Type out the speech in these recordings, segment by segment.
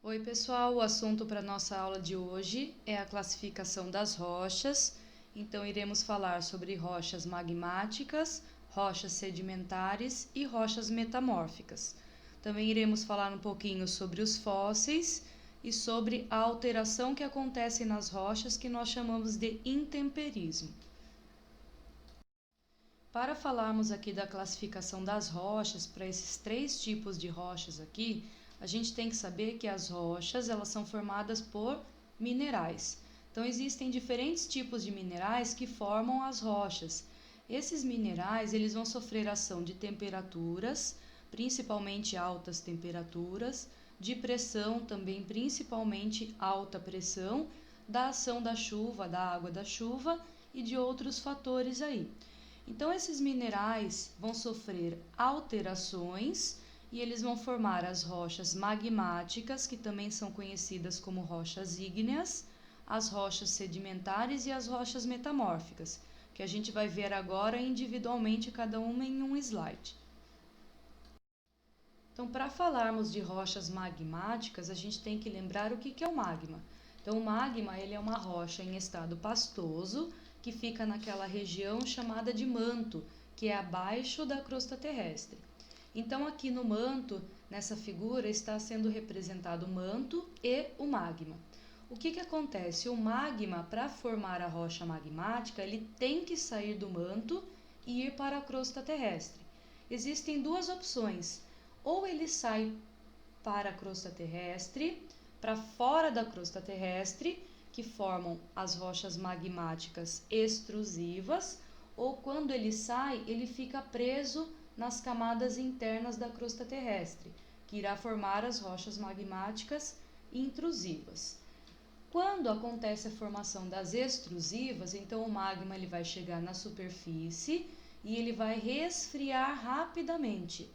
Oi, pessoal, o assunto para nossa aula de hoje é a classificação das rochas. Então, iremos falar sobre rochas magmáticas, rochas sedimentares e rochas metamórficas. Também iremos falar um pouquinho sobre os fósseis e sobre a alteração que acontece nas rochas, que nós chamamos de intemperismo. Para falarmos aqui da classificação das rochas, para esses três tipos de rochas aqui, a gente tem que saber que as rochas, elas são formadas por minerais. Então, existem diferentes tipos de minerais que formam as rochas. Esses minerais, eles vão sofrer ação de temperaturas, principalmente altas temperaturas, de pressão também, principalmente alta pressão, da ação da chuva, da água da chuva e de outros fatores aí. Então, esses minerais vão sofrer alterações e eles vão formar as rochas magmáticas, que também são conhecidas como rochas ígneas, as rochas sedimentares e as rochas metamórficas, que a gente vai ver agora individualmente cada uma em um slide. Então, para falarmos de rochas magmáticas, a gente tem que lembrar o que é o magma. Então, o magma ele é uma rocha em estado pastoso, que fica naquela região chamada de manto, que é abaixo da crosta terrestre. Então, aqui no manto, nessa figura, está sendo representado o manto e o magma. O que acontece? O magma, para formar a rocha magmática, ele tem que sair do manto e ir para a crosta terrestre. Existem duas opções. Ou ele sai para a crosta terrestre, para fora da crosta terrestre, que formam as rochas magmáticas extrusivas, ou quando ele sai, ele fica preso nas camadas internas da crosta terrestre, que irá formar as rochas magmáticas intrusivas. Quando acontece a formação das extrusivas, então o magma ele vai chegar na superfície e ele vai resfriar rapidamente.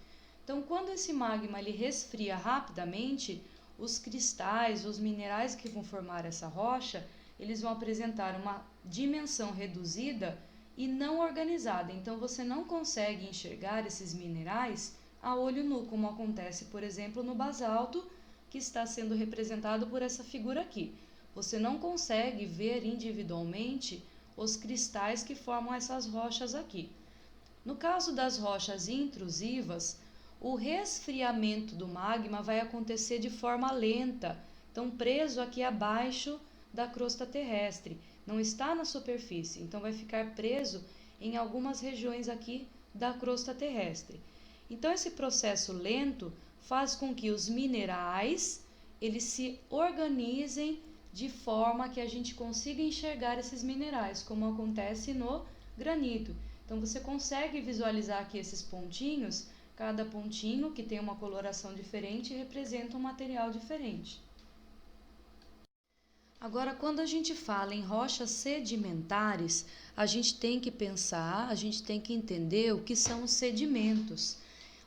Então, quando esse magma ele resfria rapidamente, os cristais, os minerais que vão formar essa rocha, eles vão apresentar uma dimensão reduzida e não organizada. Então, você não consegue enxergar esses minerais a olho nu, como acontece, por exemplo, no basalto, que está sendo representado por essa figura aqui. Você não consegue ver individualmente os cristais que formam essas rochas aqui. No caso das rochas intrusivas, o resfriamento do magma vai acontecer de forma lenta, então preso aqui abaixo da crosta terrestre, não está na superfície, então vai ficar preso em algumas regiões aqui da crosta terrestre. Então esse processo lento faz com que os minerais eles se organizem de forma que a gente consiga enxergar esses minerais, como acontece no granito. Então você consegue visualizar aqui esses pontinhos. Cada pontinho, que tem uma coloração diferente, representa um material diferente. Agora, quando a gente fala em rochas sedimentares, a gente tem que pensar, a gente tem que entender o que são os sedimentos.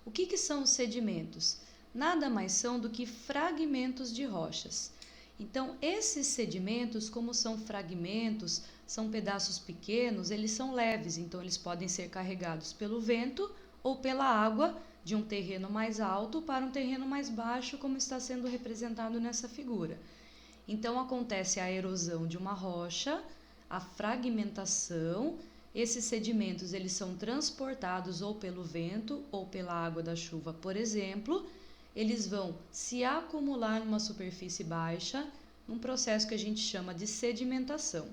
O que são os sedimentos? Nada mais são do que fragmentos de rochas. Então, esses sedimentos, como são fragmentos, são pedaços pequenos, eles são leves, então eles podem ser carregados pelo vento ou pela água de um terreno mais alto para um terreno mais baixo, como está sendo representado nessa figura. Então acontece a erosão de uma rocha, a fragmentação, esses sedimentos eles são transportados ou pelo vento ou pela água da chuva, por exemplo, eles vão se acumular numa superfície baixa, num processo que a gente chama de sedimentação.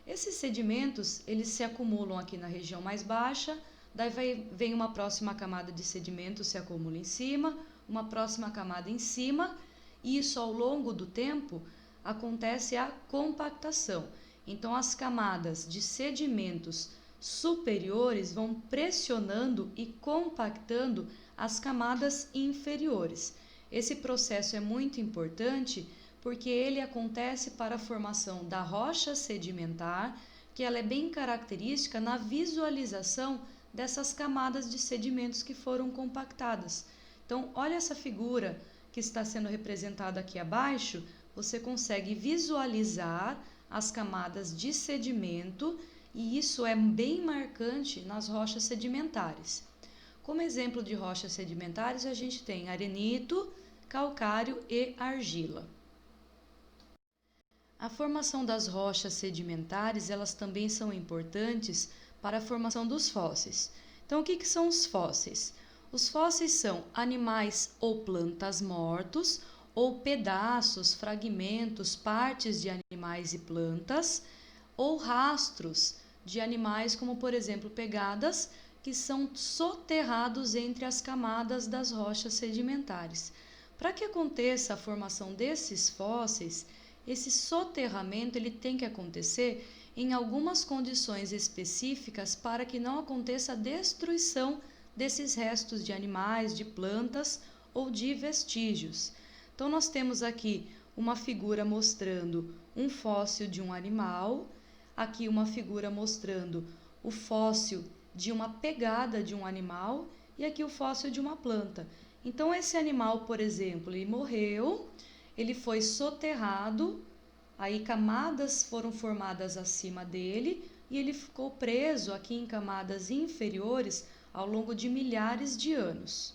Esses sedimentos, eles se acumulam aqui na região mais baixa, daí vem uma próxima camada de sedimento, se acumula em cima, uma próxima camada em cima, e isso ao longo do tempo acontece a compactação. Então as camadas de sedimentos superiores vão pressionando e compactando as camadas inferiores. Esse processo é muito importante porque ele acontece para a formação da rocha sedimentar, que ela é bem característica na visualização dessas camadas de sedimentos que foram compactadas. Então, olha essa figura que está sendo representada aqui abaixo, você consegue visualizar as camadas de sedimento e isso é bem marcante nas rochas sedimentares. Como exemplo de rochas sedimentares, a gente tem arenito, calcário e argila. A formação das rochas sedimentares, elas também são importantes para a formação dos fósseis. Então, o que são os fósseis? Os fósseis são animais ou plantas mortos, ou pedaços, fragmentos, partes de animais e plantas, ou rastros de animais, como por exemplo pegadas, que são soterrados entre as camadas das rochas sedimentares. Para que aconteça a formação desses fósseis, esse soterramento ele tem que acontecer em algumas condições específicas para que não aconteça a destruição desses restos de animais, de plantas ou de vestígios. Então, nós temos aqui uma figura mostrando um fóssil de um animal, aqui uma figura mostrando o fóssil de uma pegada de um animal e aqui o fóssil de uma planta. Então, esse animal, por exemplo, ele morreu, ele foi soterrado, aí camadas foram formadas acima dele e ele ficou preso aqui em camadas inferiores ao longo de milhares de anos.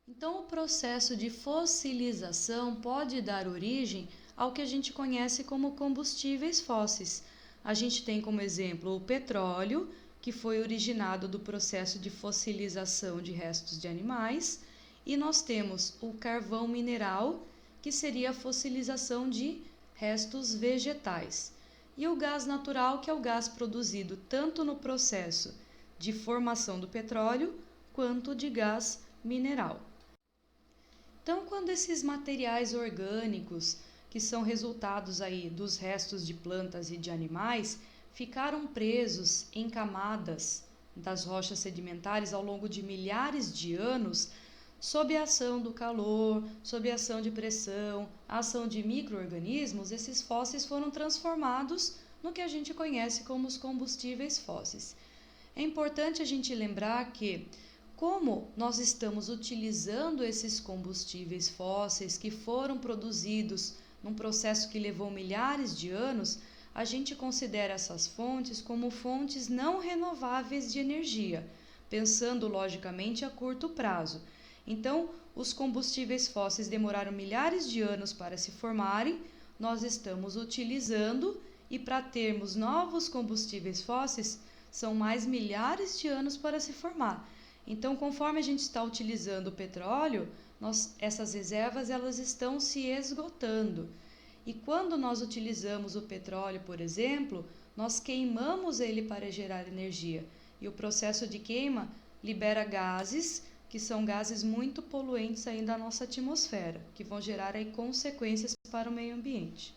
Então, o processo de fossilização pode dar origem ao que a gente conhece como combustíveis fósseis. A gente tem como exemplo o petróleo, que foi originado do processo de fossilização de restos de animais, e nós temos o carvão mineral, que seria a fossilização de restos vegetais, e o gás natural, que é o gás produzido tanto no processo de formação do petróleo quanto de gás mineral. Então, quando esses materiais orgânicos, que são resultados aí dos restos de plantas e de animais, ficaram presos em camadas das rochas sedimentares ao longo de milhares de anos, sob a ação do calor, sob a ação de pressão, a ação de micro-organismos, esses fósseis foram transformados no que a gente conhece como os combustíveis fósseis. É importante a gente lembrar que, como nós estamos utilizando esses combustíveis fósseis que foram produzidos num processo que levou milhares de anos, a gente considera essas fontes como fontes não renováveis de energia, pensando logicamente a curto prazo. Então, os combustíveis fósseis demoraram milhares de anos para se formarem, nós estamos utilizando, e para termos novos combustíveis fósseis, são mais milhares de anos para se formar. Então, conforme a gente está utilizando o petróleo, essas reservas elas estão se esgotando. E quando nós utilizamos o petróleo, por exemplo, nós queimamos ele para gerar energia. E o processo de queima libera gases, que são gases muito poluentes aí da nossa atmosfera, que vão gerar aí consequências para o meio ambiente.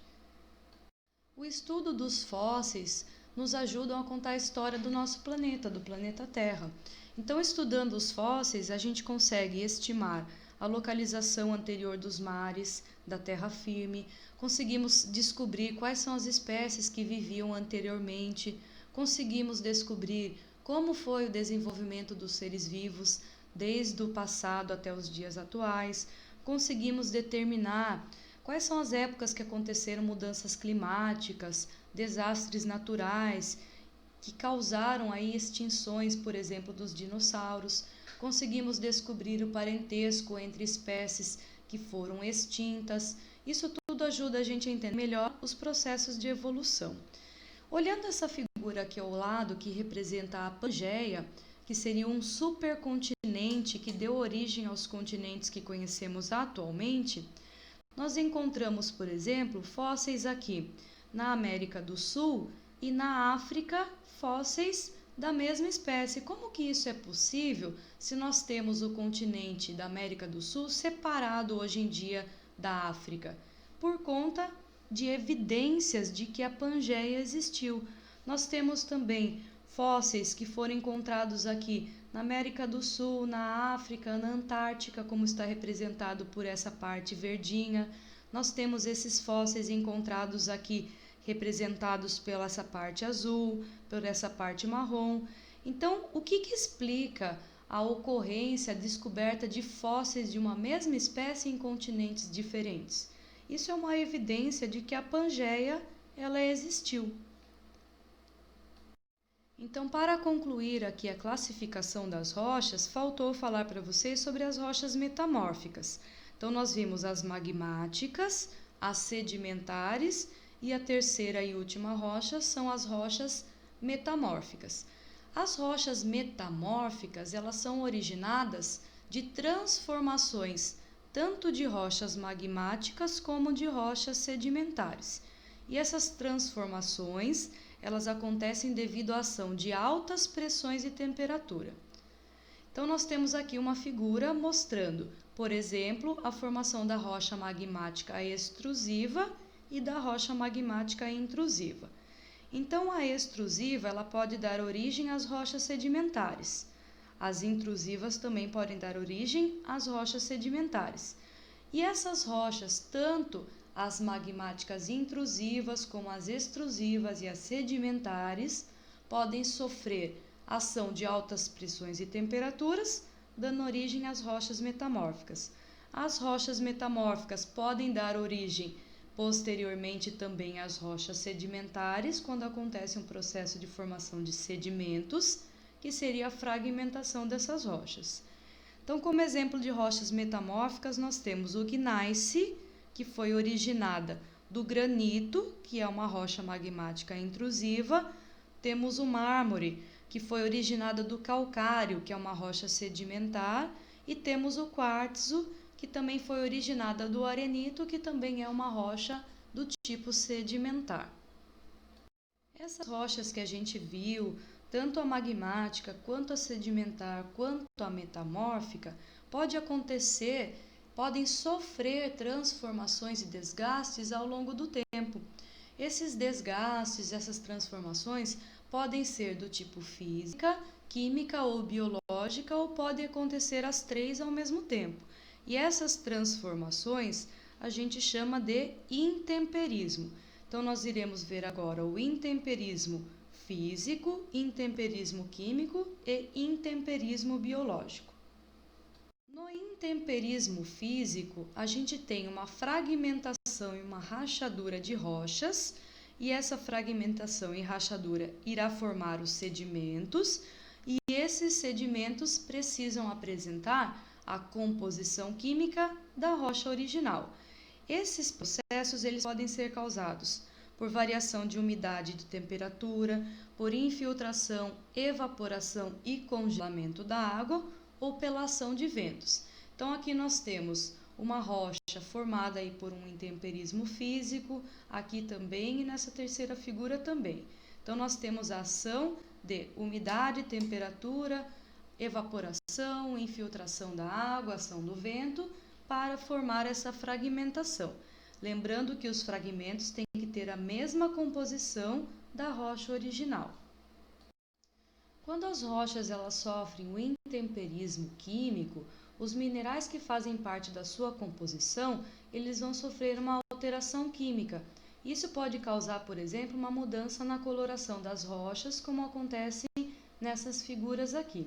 O estudo dos fósseis nos ajuda a contar a história do nosso planeta, do planeta Terra. Então, estudando os fósseis, a gente consegue estimar a localização anterior dos mares, da terra firme, conseguimos descobrir quais são as espécies que viviam anteriormente, conseguimos descobrir como foi o desenvolvimento dos seres vivos desde o passado até os dias atuais, conseguimos determinar quais são as épocas que aconteceram mudanças climáticas, desastres naturais, que causaram aí extinções, por exemplo, dos dinossauros. Conseguimos descobrir o parentesco entre espécies que foram extintas. Isso tudo ajuda a gente a entender melhor os processos de evolução. Olhando essa figura aqui ao lado, que representa a Pangeia, que seria um supercontinente que deu origem aos continentes que conhecemos atualmente, nós encontramos, por exemplo, fósseis aqui na América do Sul e na África, fósseis da mesma espécie. Como que isso é possível se nós temos o continente da América do Sul separado hoje em dia da África? Por conta de evidências de que a Pangeia existiu. Nós temos também fósseis que foram encontrados aqui na América do Sul, na África, na Antártica, como está representado por essa parte verdinha. Nós temos esses fósseis encontrados aqui representados pela essa parte azul, por essa parte marrom. Então, o que explica a ocorrência, a descoberta de fósseis de uma mesma espécie em continentes diferentes? Isso é uma evidência de que a Pangeia ela existiu. Então, para concluir aqui a classificação das rochas, faltou falar para vocês sobre as rochas metamórficas. Então, nós vimos as magmáticas, as sedimentares e a terceira e última rocha são as rochas metamórficas. As rochas metamórficas, elas são originadas de transformações tanto de rochas magmáticas como de rochas sedimentares. E essas transformações, elas acontecem devido à ação de altas pressões e temperatura. Então, nós temos aqui uma figura mostrando, por exemplo, a formação da rocha magmática extrusiva e da rocha magmática intrusiva. Então, a extrusiva ela pode dar origem às rochas sedimentares. As intrusivas também podem dar origem às rochas sedimentares. E essas rochas, tanto as magmáticas intrusivas como as extrusivas e as sedimentares, podem sofrer ação de altas pressões e temperaturas, dando origem às rochas metamórficas. As rochas metamórficas podem dar origem posteriormente também às rochas sedimentares, quando acontece um processo de formação de sedimentos, que seria a fragmentação dessas rochas. Então, como exemplo de rochas metamórficas, nós temos o gneiss, que foi originada do granito, que é uma rocha magmática intrusiva. Temos o mármore, que foi originada do calcário, que é uma rocha sedimentar. E temos o quartzo, que também foi originada do arenito, que também é uma rocha do tipo sedimentar. Essas rochas que a gente viu, tanto a magmática, quanto a sedimentar, quanto a metamórfica, podem sofrer transformações e desgastes ao longo do tempo. Esses desgastes, essas transformações podem ser do tipo física, química ou biológica, ou podem acontecer as três ao mesmo tempo. E essas transformações a gente chama de intemperismo. Então, nós iremos ver agora o intemperismo físico, intemperismo químico e intemperismo biológico. No intemperismo físico, a gente tem uma fragmentação e uma rachadura de rochas, e essa fragmentação e rachadura irá formar os sedimentos, e esses sedimentos precisam apresentar a composição química da rocha original. Esses processos eles podem ser causados por variação de umidade e de temperatura, por infiltração, evaporação e congelamento da água ou pela ação de ventos. Então, aqui nós temos uma rocha formada aí por um intemperismo físico, aqui também e nessa terceira figura também. Então, nós temos a ação de umidade, temperatura, evaporação, infiltração da água, ação do vento, para formar essa fragmentação. Lembrando que os fragmentos têm que ter a mesma composição da rocha original. Quando as rochas elas sofrem o intemperismo químico, os minerais que fazem parte da sua composição, eles vão sofrer uma alteração química. Isso pode causar, por exemplo, uma mudança na coloração das rochas, como acontece nessas figuras aqui.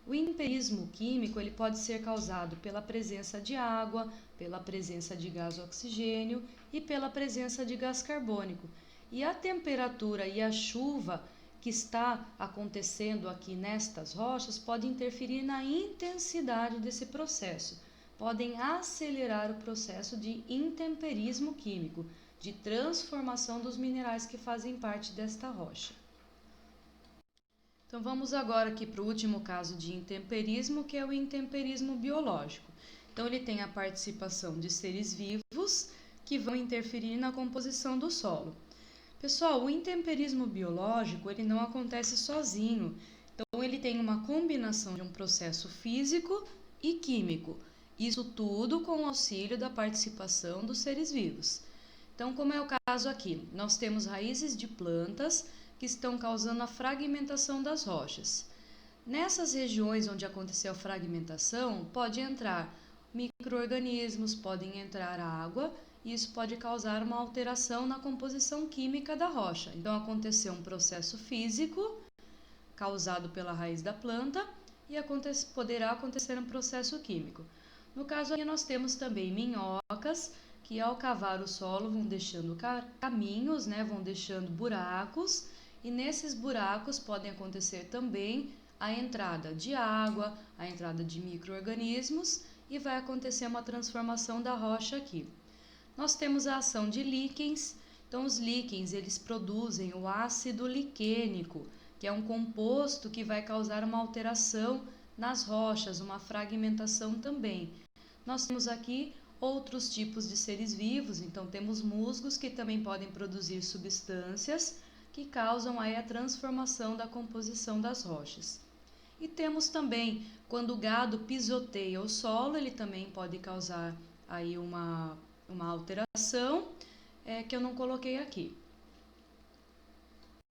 O intemperismo químico ele pode ser causado pela presença de água, pela presença de gás oxigênio e pela presença de gás carbônico. E a temperatura e a chuva que está acontecendo aqui nestas rochas pode interferir na intensidade desse processo, podem acelerar o processo de intemperismo químico, de transformação dos minerais que fazem parte desta rocha. Então vamos agora aqui para o último caso de intemperismo, que é o intemperismo biológico. Então ele tem a participação de seres vivos que vão interferir na composição do solo. Pessoal, o intemperismo biológico ele não acontece sozinho. Então ele tem uma combinação de um processo físico e químico. Isso tudo com o auxílio da participação dos seres vivos. Então, como é o caso aqui, nós temos raízes de plantas que estão causando a fragmentação das rochas. Nessas regiões onde aconteceu a fragmentação, pode entrar micro-organismos, podem entrar água, e isso pode causar uma alteração na composição química da rocha. Então, aconteceu um processo físico causado pela raiz da planta e poderá acontecer um processo químico. No caso aqui, nós temos também minhocas, que ao cavar o solo vão deixando caminhos, vão deixando buracos, e nesses buracos podem acontecer também a entrada de água, a entrada de micro-organismos e vai acontecer uma transformação da rocha aqui. Nós temos a ação de líquens. Então, os líquens, eles produzem o ácido liquênico, que é um composto que vai causar uma alteração nas rochas, uma fragmentação também. Nós temos aqui outros tipos de seres vivos, então temos musgos que também podem produzir substâncias que causam aí a transformação da composição das rochas. E temos também, quando o gado pisoteia o solo, ele também pode causar aí uma alteração que eu não coloquei aqui.